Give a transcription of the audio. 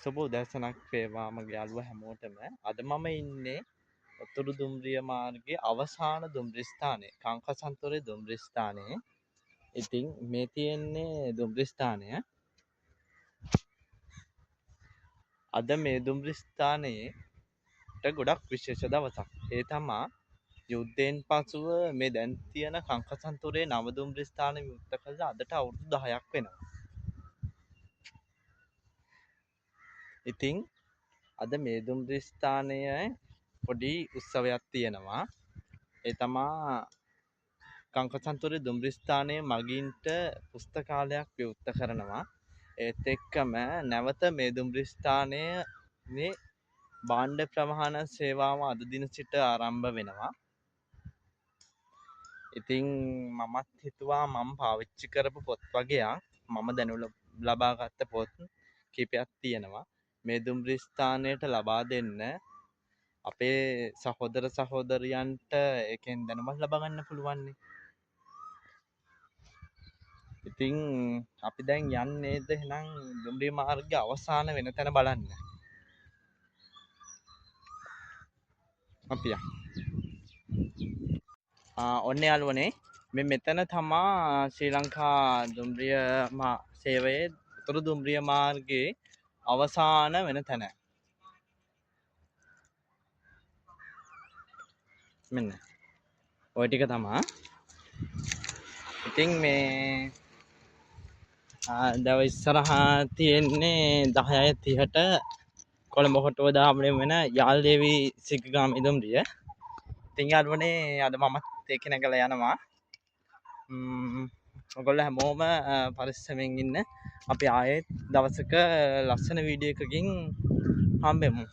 සුබ උදෑසනක් වේවා මගේ යාළුවා හැමෝටම. අද මම ඉන්නේ උතුරු දුම්රිය මාර්ගයේ අවසාන දුම්රිය ස්ථානයේ කංකසන්තොරේ දුම්රිය ස්ථානයේ. ඉතින් මේ තියෙන්නේ දුම්රිය ස්ථානය. අද මේ දුම්රිය ස්ථානයේ ගොඩක් විශේෂ දවසක්. ඒ තමා යුද්ධයෙන් පසුව මේ දැන් තියෙන කංකසන්තොරේ නව දුම්රිය ස්ථානය විවෘත කළා අදට අවුරුදු 10ක් වෙනවා. ඉතින් අද මේ දුම්රිය ස්ථානයේ පොඩි උත්සවයක් තියෙනවා. ඒ තමා කංකසන්තොරේ දුම්රිය ස්ථානයේ මගීන්ට පුස්තකාලයක් විවෘත කරනවා. ඒත් එක්කම නැවත මේ දුම්රිය ස්ථානයේ මේ භාණ්ඩ ප්‍රවාහන සේවාව අද දින සිට ආරම්භ වෙනවා. ඉතින් මමත් හිතුවා මම පාවිච්චි කරපු පොත් වගේක් මම දැනුම ලබාගත්ත පොත් කීපයක් තියෙනවා. මේ දුම්රිය ස්ථානයට ලබා දෙන්න අපේ සහෝදර සහෝදරියන්ට ඒකෙන් දැනුමක් ලබා ගන්න පුළුවන් නේ. ඉතින් අපි දැන් යන්නේද එහෙනම් දුම්රිය මාර්ගයේ අවසාන වෙන තැන බලන්න. අපි ඔන්න යාළුවනේ මෙතන තමා ශ්‍රී ලංකා දුම්රිය සේවයේ උතුරු දුම්රිය මාර්ගයේ අවසාන වෙන තැන. මෙන්න ඔය ටික තමා. ඉතින් මේ දව ඉස්සරහා තියෙන්නේ 10:30ට කොළඹ කොටුව දාමනේ වෙන යාල්දේවි සිග්ගාමී දුම්රිය. ඉතින් යාළුවනේ අද මමත් ඒක නැගලා යනවා. ඔයගොල්ලෝ හැමෝම පරිස්සමෙන් ඉන්න. අපි ආයෙත් දවසක ලස්සන වීඩියෝ එකකින් හම්බෙමු.